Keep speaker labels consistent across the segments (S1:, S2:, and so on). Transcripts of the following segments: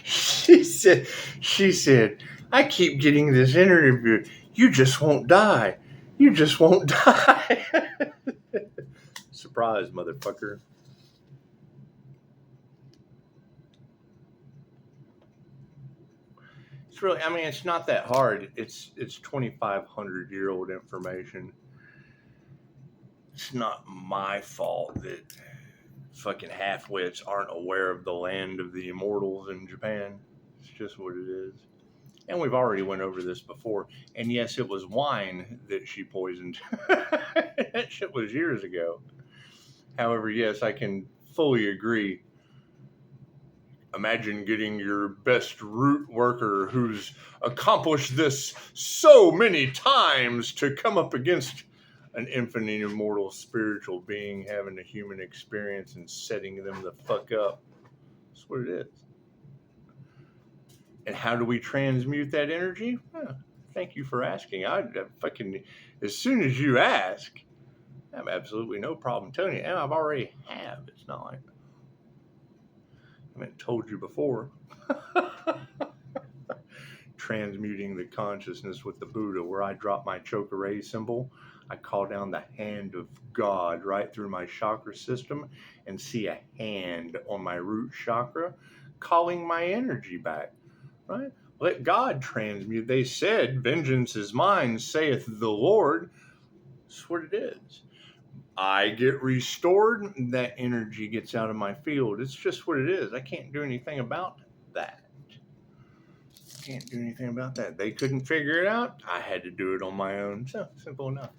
S1: She said, I keep getting this interview. You just won't die. You just won't die. Surprise, motherfucker. It's really, I mean, it's not that hard. It's 2,500-year-old information. It's not my fault that fucking half-wits aren't aware of the land of the immortals in Japan. It's just what it is. And we've already went over this before. And yes, it was wine that she poisoned. That shit was years ago. However, yes, I can fully agree. Imagine getting your best root worker who's accomplished this so many times to come up against an infinite, immortal, spiritual being having a human experience and setting them the fuck up. That's what it is. And how do we transmute that energy? Thank you for asking. I fucking, as soon as you ask, I have absolutely no problem telling you. And I've already have. It's not like I haven't told you before. Transmuting the consciousness with the Buddha, where I drop my Chokurei symbol, I call down the hand of God right through my chakra system and see a hand on my root chakra calling my energy back, right? Let God transmute. They said, vengeance is mine, saith the Lord. That's what it is. I get restored, that energy gets out of my field. It's just what it is. I can't do anything about that. Can't do anything about that. They couldn't figure it out. I had to do it on my own. So simple enough.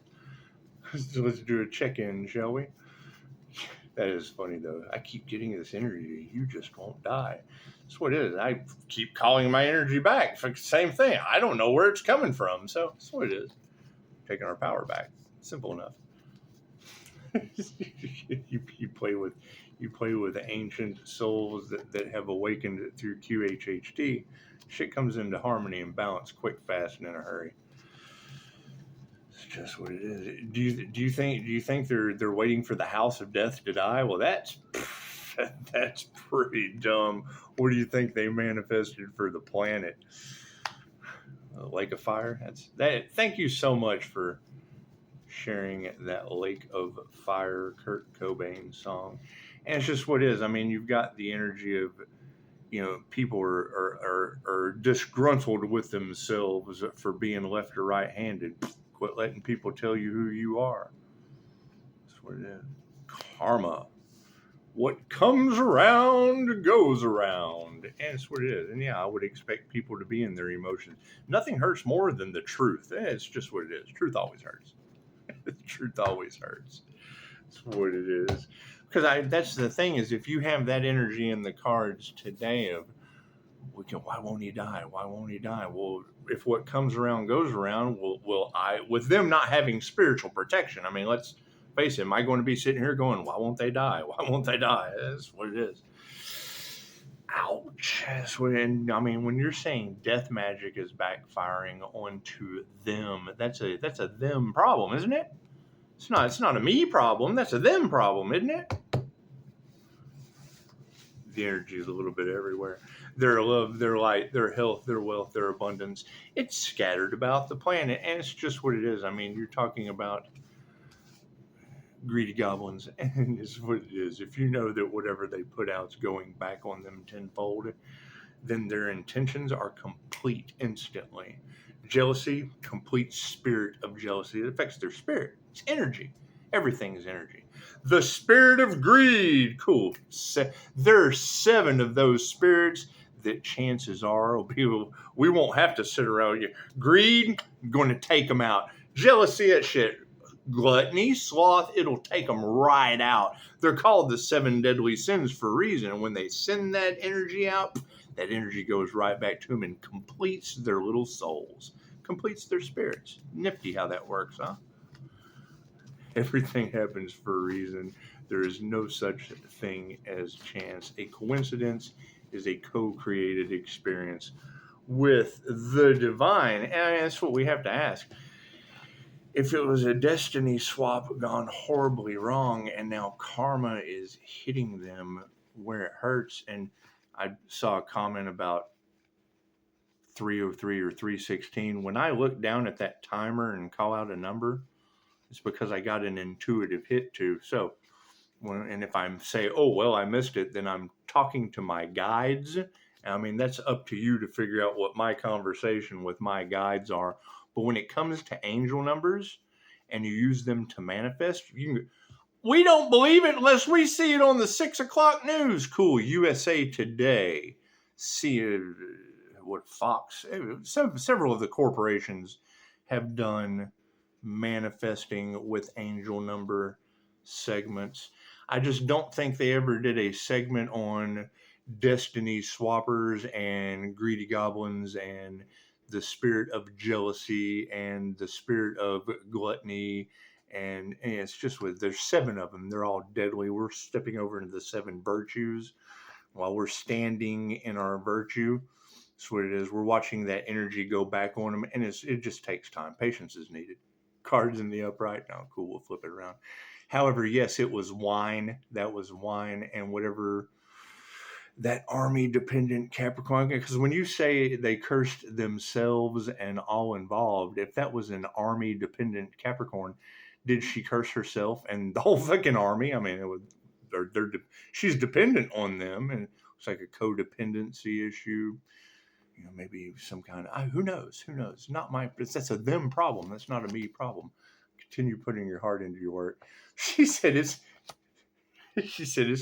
S1: So let's do a check-in, shall we? That is funny, though. I keep getting this energy. You just won't die. That's what it is. I keep calling my energy back. Same thing. I don't know where it's coming from. So that's what it is. Taking our power back. Simple enough. you play with ancient souls that have awakened through QHHD. Shit comes into harmony and balance quick, fast, and in a hurry. It's just what it is. Do you think they're waiting for the house of death to die? Well, that's pretty dumb. What do you think they manifested for the planet? A lake of fire. Thank you so much for sharing that Lake of Fire Kurt Cobain song. And it's just what it is. I mean, you've got the energy of, people are disgruntled with themselves for being left or right-handed. Quit letting people tell you who you are. That's what it is. Karma. What comes around goes around. And it's what it is. And yeah, I would expect people to be in their emotions. Nothing hurts more than the truth. It's just what it is. Truth always hurts. The truth always hurts. That's what it is. Because that's the thing is, if you have that energy in the cards today of, why won't he die? Why won't he die? Well, if what comes around goes around, with them not having spiritual protection, I mean, let's face it, am I going to be sitting here going, why won't they die? Why won't they die? That's what it is. Ouch. And I mean, when you're saying death magic is backfiring onto them, that's a them problem, isn't it? It's not a me problem. That's a them problem, isn't it? The energy is a little bit everywhere. Their love, their light, their health, their wealth, their abundance. It's scattered about the planet, and it's just what it is. I mean, you're talking about greedy goblins, and it's what it is. If you know that whatever they put out is going back on them tenfold, then their intentions are complete instantly. Jealousy, complete spirit of jealousy. It affects their spirit. It's energy. Everything is energy. The spirit of greed. Cool. There are 7 of those spirits that chances are we won't have to sit around here. Greed, going to take them out. Jealousy, that shit. Gluttony, sloth, it'll take them right out. They're called the 7 deadly sins for a reason. And when they send that energy out, that energy goes right back to them and completes their little souls, completes their spirits. Nifty how that works, huh? Everything happens for a reason. There is no such thing as chance. A coincidence is a co-created experience with the divine. And that's what we have to ask. If it was a destiny swap gone horribly wrong and now karma is hitting them where it hurts, and I saw a comment about 303 or 316. When I look down at that timer and call out a number, it's because I got an intuitive hit to. So, and if I'm say, oh, well, I missed it, then I'm talking to my guides. I mean, that's up to you to figure out what my conversation with my guides are. But when it comes to angel numbers and you use them to manifest, we don't believe it unless we see it on the 6 o'clock news. Cool. USA Today. See what Fox, several of the corporations have done manifesting with angel number segments. I just don't think they ever did a segment on destiny swappers and greedy goblins and the spirit of jealousy and the spirit of gluttony. And it's just there's 7 of them. They're all deadly. We're stepping over into the 7 virtues while we're standing in our virtue. That's what it is. We're watching that energy go back on them, and it just takes time. Patience is needed. Cards in the upright. No, cool. We'll flip it around. However, yes, it was wine. That was wine, and whatever that army-dependent Capricorn. Because when you say they cursed themselves and all involved, if that was an army-dependent Capricorn, did she curse herself and the whole fucking army? I mean, she's dependent on them, and it's like a codependency issue. Maybe some kind of, who knows? Not my, that's a them problem. That's not a me problem. Continue putting your heart into your work. She said it's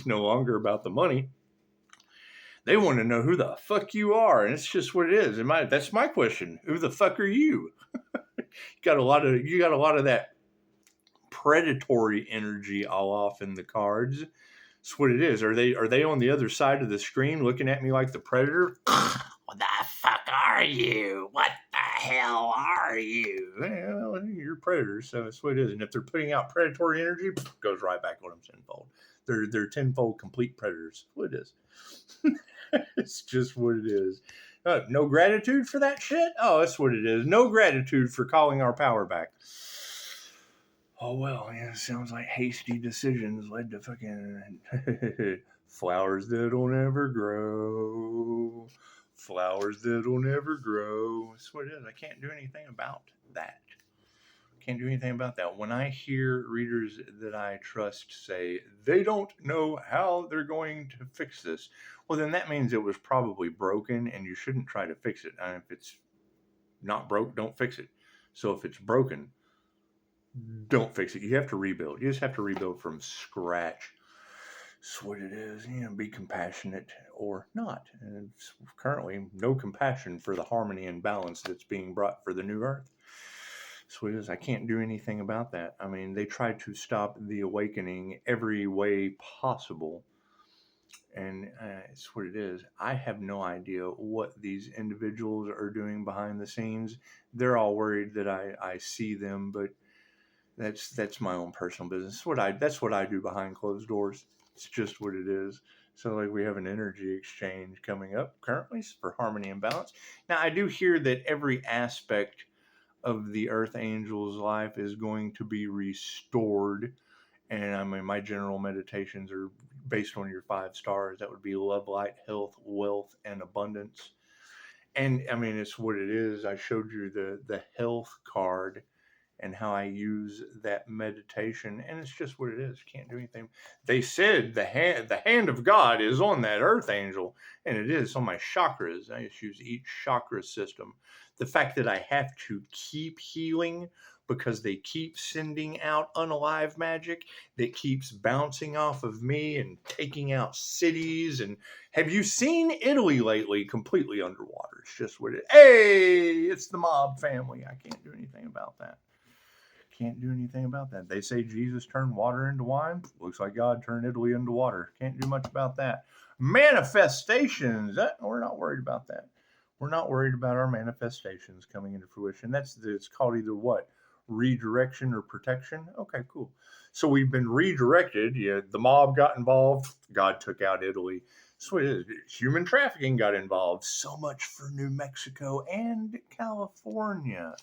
S1: no longer about the money. They want to know who the fuck you are. And it's just what it is. That's my question. Who the fuck are you? You got a lot of that predatory energy all off in the cards. That's what it is. Are they on the other side of the screen looking at me like the predator? What the fuck are you? What the hell are you? Well, you're predators, so that's what it is. And if they're putting out predatory energy, it goes right back on them tenfold. They're tenfold complete predators. That's what it is. It's just what it is. No gratitude for that shit? Oh, that's what it is. No gratitude for calling our power back. Oh, well, yeah, sounds like hasty decisions led to fucking flowers that'll never grow. Flowers that'll never grow. That's what it is. I can't do anything about that. When I hear readers that I trust say they don't know how they're going to fix this, well, then that means it was probably broken and you shouldn't try to fix it. And if it's not broke, don't fix it. So if it's broken, don't fix it. You have to rebuild. You just have to rebuild from scratch. That's what it is. Be compassionate or not. And it's currently no compassion for the harmony and balance that's being brought for the new earth. That's what it is. I can't do anything about that. I mean, they tried to stop the awakening every way possible. And it's what it is. I have no idea what these individuals are doing behind the scenes. They're all worried that I see them, but that's my own personal business. That's what I do behind closed doors. It's just what it is. So like we have an energy exchange coming up currently for harmony and balance. Now I do hear that every aspect of the Earth Angel's life is going to be restored. And I mean, my general meditations are based on your 5 stars. That would be love, light, health, wealth, and abundance. And I mean, it's what it is. I showed you the health card and how I use that meditation, and it's just what it is. Can't do anything. They said the hand of God is on that Earth Angel, and it is on my chakras. I just use each chakra system. The fact that I have to keep healing because they keep sending out unalive magic that keeps bouncing off of me and taking out cities. And have you seen Italy lately? Completely underwater. It's just what it is. Hey, it's the mob family. I can't do anything about that. They say Jesus turned water into wine. Looks like God turned Italy into water. Can't do much about that. Manifestations. We're not worried about that. We're not worried about our manifestations coming into fruition. It's called either what? Redirection or protection? Okay, cool. So we've been redirected. Yeah, the mob got involved. God took out Italy. So it is. Human trafficking got involved. So much for New Mexico and California.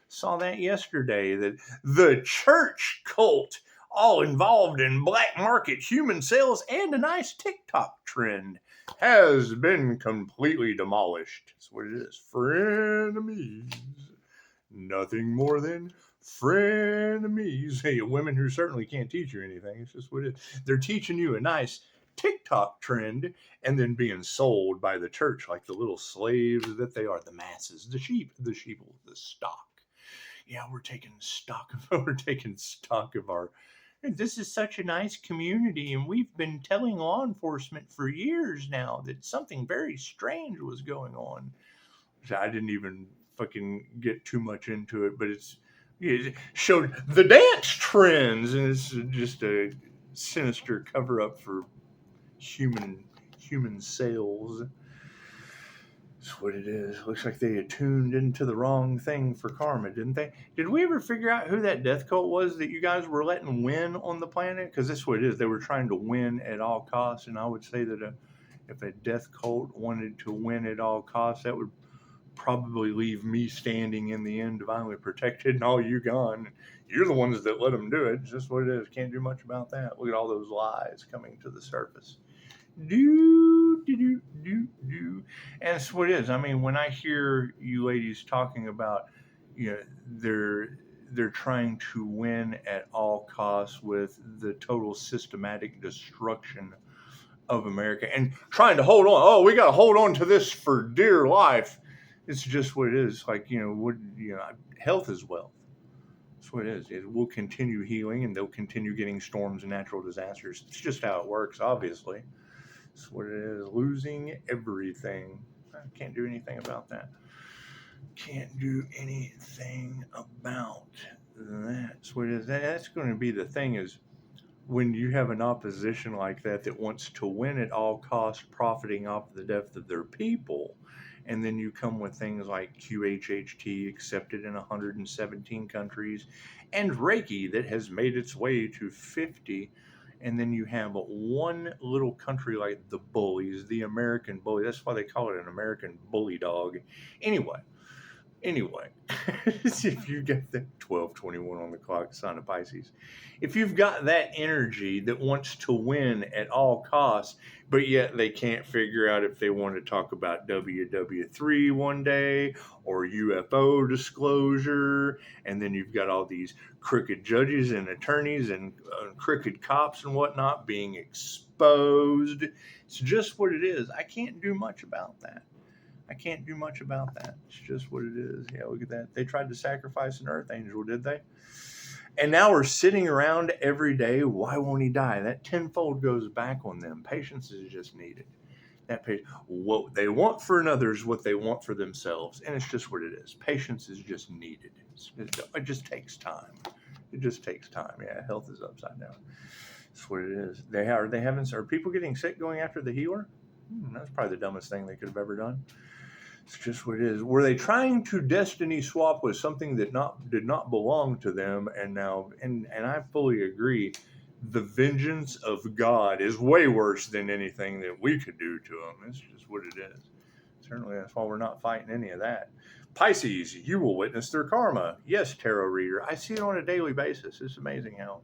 S1: Saw that yesterday, that the church cult all involved in black market human sales and a nice TikTok trend, has been completely demolished. That's what it is. Frenemies. Nothing more than frenemies. Hey, women who certainly can't teach you anything. It's just what it is. They're teaching you a nice TikTok trend and then being sold by the church like the little slaves that they are. The masses, the sheep, the stock. Yeah, we're taking stock of our. This is such a nice community, and we've been telling law enforcement for years now that something very strange was going on. So I didn't even fucking get too much into it, but it showed the dance trends, and it's just a sinister cover up for human sales. That's what it is. Looks like they attuned into the wrong thing for karma, didn't they? Did we ever figure out who that death cult was that you guys were letting win on the planet? Because that's what it is. They were trying to win at all costs, and I would say that if a death cult wanted to win at all costs, that would probably leave me standing in the end, divinely protected, and all you gone. You're the ones that let them do it. It's just what it is. Can't do much about that. Look at all those lies coming to the surface. And that's what it is. I mean, when I hear you ladies talking about, they're trying to win at all costs with the total systematic destruction of America and trying to hold on. Oh, we got to hold on to this for dear life. It's just what it is. Like, health is wealth. That's what it is. It will continue healing, and they'll continue getting storms and natural disasters. It's just how it works, obviously. That's what it is. Losing everything. I can't do anything about that. Can't do anything about that. That's what it is. That's going to be the thing is, when you have an opposition like that wants to win at all costs, profiting off the death of their people, and then you come with things like QHHT accepted in 117 countries, and Reiki that has made its way to 50, and then you have one little country like the bullies, the American bully. That's why they call it an American bully dog. Anyway, if you get the 12:21 on the clock, sign of Pisces, if you've got that energy that wants to win at all costs, but yet they can't figure out if they want to talk about WW3 one day or UFO disclosure, and then you've got all these crooked judges and attorneys and crooked cops and whatnot being exposed. It's just what it is. I can't do much about that. It's just what it is. Yeah, look at that. They tried to sacrifice an earth angel, did they? And now we're sitting around every day. Why won't he die? That tenfold goes back on them. Patience is just needed. What they want for another is what they want for themselves. And it's just what it is. Patience is just needed. It just takes time. Yeah, health is upside down. That's what it is. Are people getting sick going after the healer? That's probably the dumbest thing they could have ever done. It's just what it is. Were they trying to destiny swap with something that did not belong to them? And now, and I fully agree, the vengeance of God is way worse than anything that we could do to them. It's just what it is. Certainly, that's why we're not fighting any of that. Pisces, you will witness their karma. Yes, tarot reader. I see it on a daily basis. It's amazing how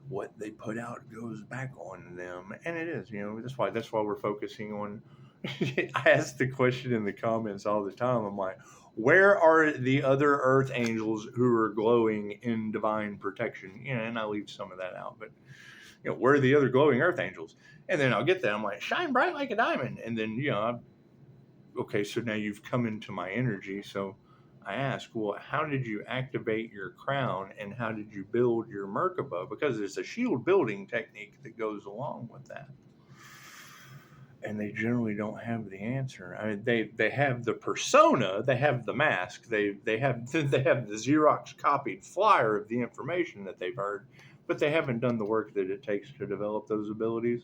S1: what they put out goes back on them, and it is. That's why we're focusing on. I ask the question in the comments all the time. I'm like, where are the other earth angels who are glowing in divine protection? And I leave some of that out, but where are the other glowing earth angels? And then I'll get that. I'm like, shine bright like a diamond. And then okay, so now you've come into my energy. So I ask, well, how did you activate your crown, and how did you build your Merkaba? Because there's a shield building technique that goes along with that. And they generally don't have the answer. I mean, they have the persona, they have the mask, they have the Xerox copied flyer of the information that they've heard, but they haven't done the work that it takes to develop those abilities.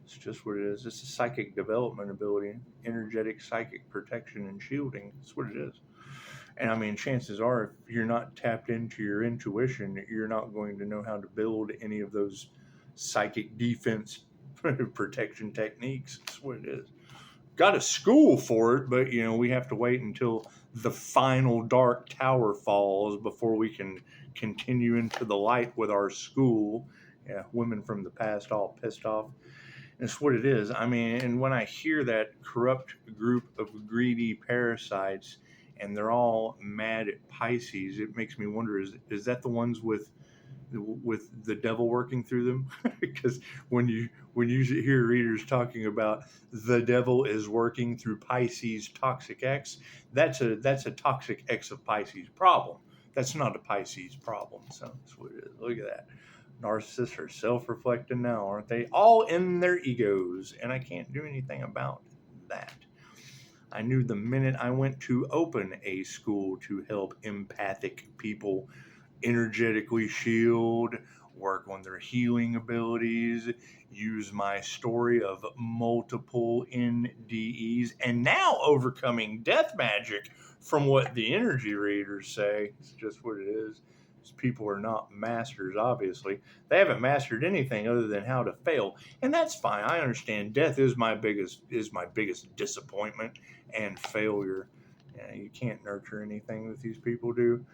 S1: It's just what it is. It's a psychic development ability, energetic psychic protection and shielding. That's what it is. And I mean, chances are, if you're not tapped into your intuition, you're not going to know how to build any of those psychic defense protection techniques. That's what it is. Got a school for it, but we have to wait until the final dark tower falls before we can continue into the light with our school. Yeah, women from the past all pissed off. It's what it is. I mean, and when I hear that corrupt group of greedy parasites and they're all mad at Pisces, it makes me wonder, is that the ones with the devil working through them? Because when you hear readers talking about the devil is working through Pisces toxic X, that's a toxic X of Pisces problem. That's not a Pisces problem. So that's what it is. Look at that. Narcissists are self-reflecting now, aren't they? All in their egos, and I can't do anything about that. I knew the minute I went to open a school to help empathic people energetically shield, work on their healing abilities, use my story of multiple NDEs, and now overcoming death magic from what the energy readers say. It's just what it is. People are not masters, obviously. They haven't mastered anything other than how to fail. And that's fine. I understand death is my biggest disappointment and failure. You can't nurture anything that these people do.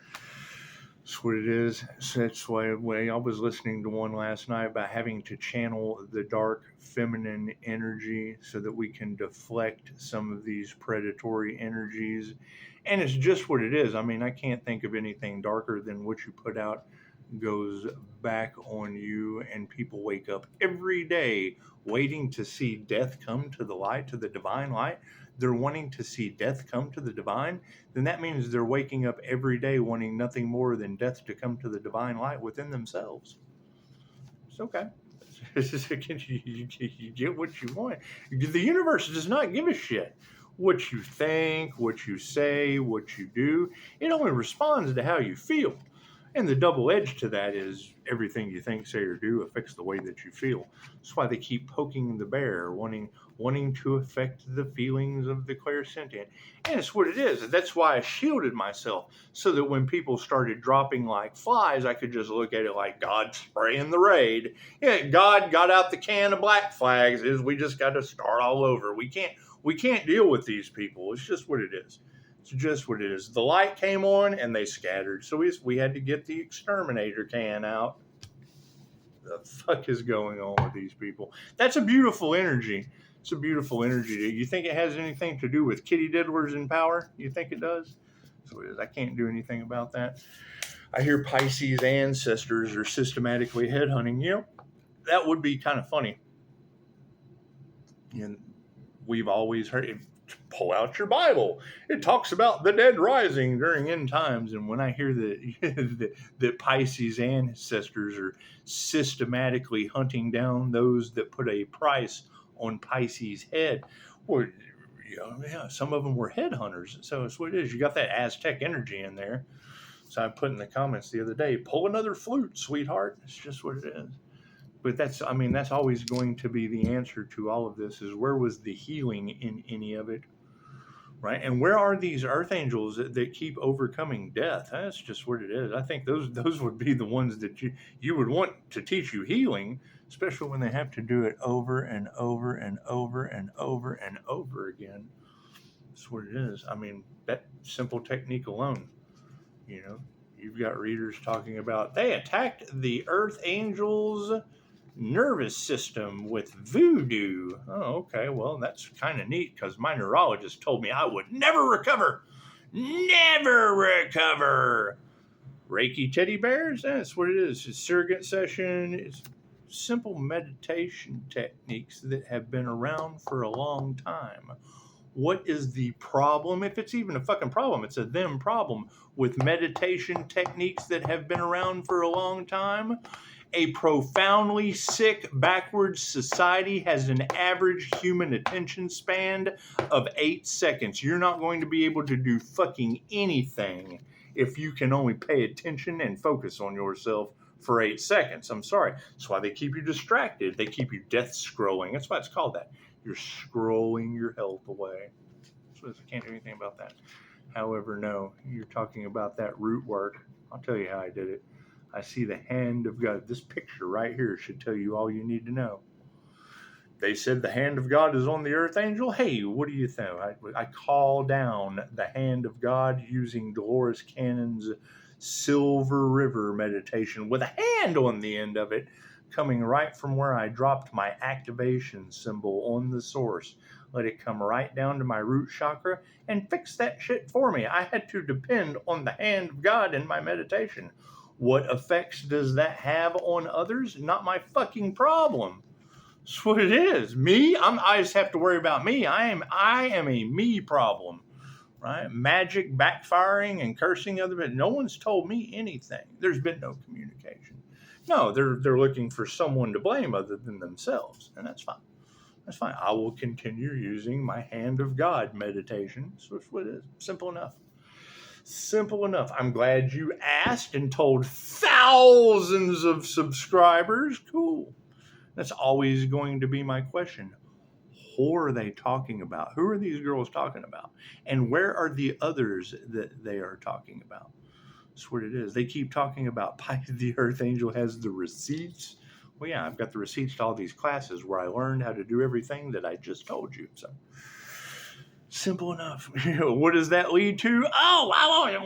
S1: That's what it is. So that's why I was listening to one last night about having to channel the dark feminine energy so that we can deflect some of these predatory energies. And it's just what it is. I mean, I can't think of anything darker than what you put out goes back on you, and people wake up every day waiting to see death come to the light, to the divine light. They're wanting to see death come to the divine, then that means they're waking up every day wanting nothing more than death to come to the divine light within themselves. It's okay. You get what you want. The universe does not give a shit what you think, what you say, what you do. It only responds to how you feel. And the double edge to that is everything you think, say, or do affects the way that you feel. That's why they keep poking the bear, wanting to affect the feelings of the clairsentient. And it's what it is. That's why I shielded myself, so that when people started dropping like flies, I could just look at it like God spraying the raid. Yeah, God got out the can of black flags. We just got to start all over. We can't deal with these people. It's just what it is. It's just what it is. The light came on and they scattered. So we had to get the exterminator can out. The fuck is going on with these people? That's a beautiful energy. It's a beautiful energy. You think it has anything to do with kitty diddlers in power? You think it does? So it is. I can't do anything about that. I hear Pisces ancestors are systematically headhunting. You know, that would be kind of funny. And we've always heard it. Pull out your Bible. It talks about the dead rising during end times. And when I hear that Pisces ancestors are systematically hunting down those that put a price on Pisces' head, well, yeah, some of them were headhunters. So it's what it is. You got that Aztec energy in there. So I put in the comments the other day, pull another flute, sweetheart. It's just what it is. But that's always going to be the answer to all of this, is where was the healing in any of it, right? And where are these earth angels that keep overcoming death? That's just what it is. I think those would be the ones that you would want to teach you healing, especially when they have to do it over and over and over and over and over again. That's what it is. I mean, that simple technique alone, you've got readers talking about they attacked the earth angels' nervous system with voodoo. Oh, okay. Well, that's kind of neat, because my neurologist told me I would never recover. Never recover. Reiki teddy bears? That's what it is. It's surrogate session. It's simple meditation techniques that have been around for a long time. What is the problem? If it's even a fucking problem, it's a them problem with meditation techniques that have been around for a long time. A profoundly sick, backwards society has an average human attention span of 8 seconds. You're not going to be able to do fucking anything if you can only pay attention and focus on yourself for 8 seconds. I'm sorry. That's why they keep you distracted. They keep you death scrolling. That's why it's called that. You're scrolling your health away. So I can't do anything about that. However, no, you're talking about that root work. I'll tell you how I did it. I see the hand of God. This picture right here should tell you all you need to know. They said the hand of God is on the earth angel. Hey, what do you think? I call down the hand of God using Dolores Cannon's Silver River meditation with a hand on the end of it, coming right from where I dropped my activation symbol on the source. Let it come right down to my root chakra and fix that shit for me. I had to depend on the hand of God in my meditation. What effects does that have on others? Not my fucking problem. That's what it is. Me, I just have to worry about me. I am a me problem, right? Magic backfiring and cursing other people. No one's told me anything. There's been no communication. No, they're looking for someone to blame other than themselves, and that's fine. That's fine. I will continue using my hand of God meditation. That's what it is. Simple enough. Simple enough. I'm glad you asked and told thousands of subscribers. Cool. That's always going to be my question. Who are they talking about? Who are these girls talking about? And where are the others that they are talking about? That's what it is. They keep talking about the Earth Angel has the receipts. Well, yeah, I've got the receipts to all these classes where I learned how to do everything that I just told you. So simple enough. What does that lead to? Oh, why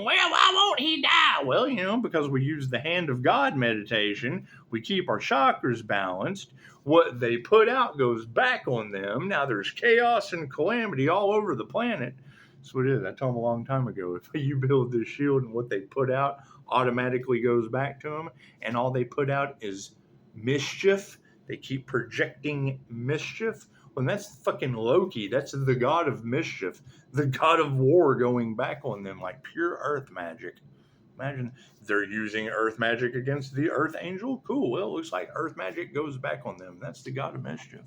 S1: won't he die? Well, because we use the hand of God meditation, we keep our chakras balanced. What they put out goes back on them. Now there's chaos and calamity all over the planet. That's what it is. I told them a long time ago, if you build this shield and what they put out automatically goes back to them, and all they put out is mischief, they keep projecting mischief. Well, that's fucking Loki. That's the god of mischief, the god of war going back on them like pure earth magic. Imagine they're using earth magic against the earth angel. Cool. Well, it looks like earth magic goes back on them. That's the god of mischief.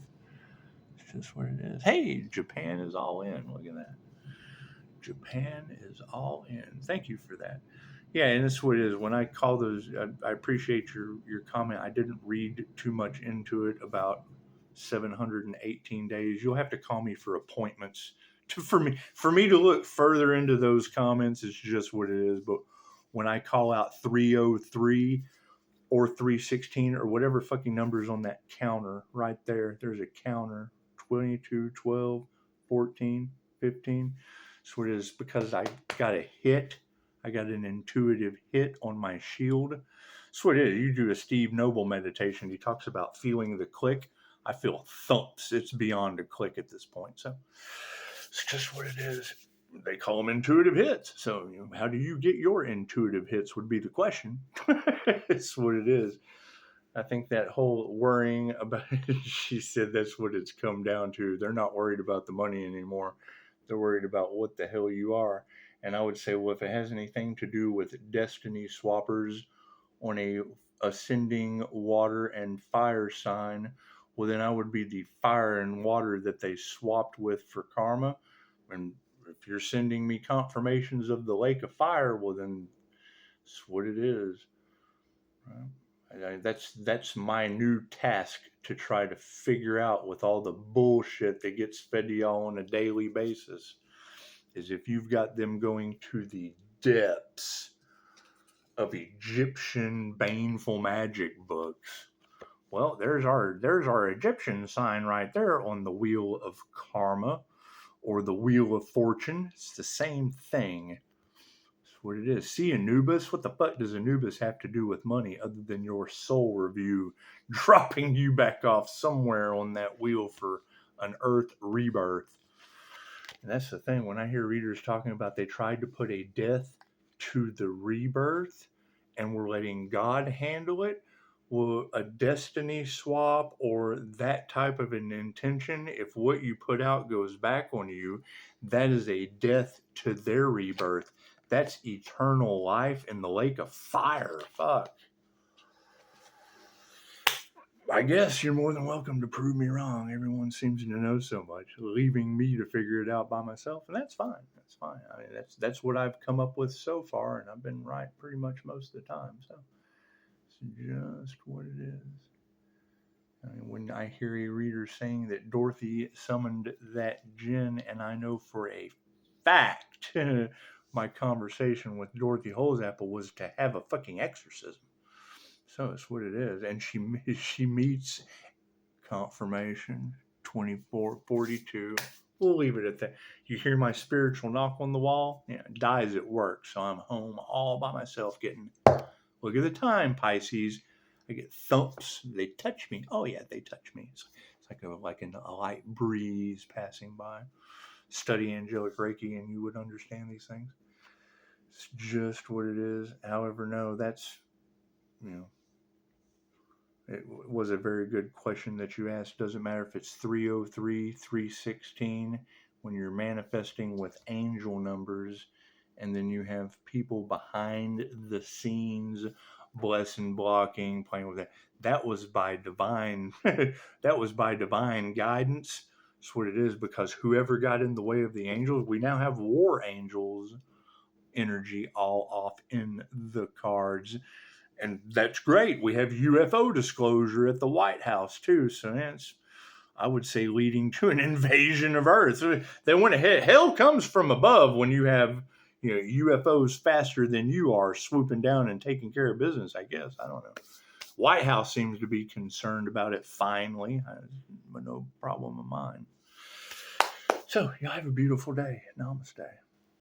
S1: It's just what it is. Hey, Japan is all in. Look at that. Japan is all in. Thank you for that. Yeah, and that's what it is. When I call those, I appreciate your comment. I didn't read too much into it about 718 days. You'll have to call me for appointments for me to look further into those comments. It's just what it is. But when I call out 303 or 316 or whatever fucking numbers on that counter right there, there's a counter 22, 12, 14, 15. That's what it is, because I got a hit. I got an intuitive hit on my shield. That's what it is. You do a Steve Noble meditation. He talks about feeling the click. I feel thumps. It's beyond a click at this point. So it's just what it is. They call them intuitive hits. So how do you get your intuitive hits would be the question. It's what it is. I think that whole worrying about it, she said that's what it's come down to. They're not worried about the money anymore. They're worried about what the hell you are. And I would say, well, if it has anything to do with destiny swappers on a ascending water and fire sign, well, then I would be the fire and water that they swapped with for karma. And if you're sending me confirmations of the lake of fire, well, then that's what it is. Right? That's my new task to try to figure out with all the bullshit that gets fed to y'all on a daily basis, is if you've got them going to the depths of Egyptian baneful magic books. Well, there's our Egyptian sign right there on the wheel of karma or the wheel of fortune. It's the same thing. That's what it is. See, Anubis, what the fuck does Anubis have to do with money other than your soul review dropping you back off somewhere on that wheel for an earth rebirth? And that's the thing. When I hear readers talking about they tried to put a death to the rebirth and we're letting God handle it, well, a destiny swap or that type of an intention, if what you put out goes back on you, that is a death to their rebirth. That's eternal life in the lake of fire. Fuck. I guess you're more than welcome to prove me wrong. Everyone seems to know so much, leaving me to figure it out by myself, and that's fine. That's fine. I mean, that's what I've come up with so far, and I've been right pretty much most of the time. So it's just what it is. I mean, when I hear a reader saying that Dorothy summoned that djinn, and I know for a fact my conversation with Dorothy Holesapple was to have a fucking exorcism. So it's what it is. And she meets confirmation. 24, 42. We'll leave it at that. You hear my spiritual knock on the wall? Yeah, Di's at work, so I'm home all by myself getting, look at the time, Pisces. I get thumps. They touch me. Oh, yeah, they touch me. It's like a light breeze passing by. Study angelic Reiki and you would understand these things. It's just what it is. However, no, that's, it was a very good question that you asked. Doesn't matter if it's 303, 316, when you're manifesting with angel numbers, and then you have people behind the scenes blessing, blocking, playing with that. That was by divine that was by divine guidance. That's what it is, because whoever got in the way of the angels, we now have war angels energy all off in the cards. And that's great. We have UFO disclosure at the White House too. So that's, I would say, leading to an invasion of Earth. They went ahead. Hell comes from above when you have, UFOs faster than you are swooping down and taking care of business, I guess. I don't know. White House seems to be concerned about it finally. No problem of mine. So, y'all have a beautiful day. Namaste.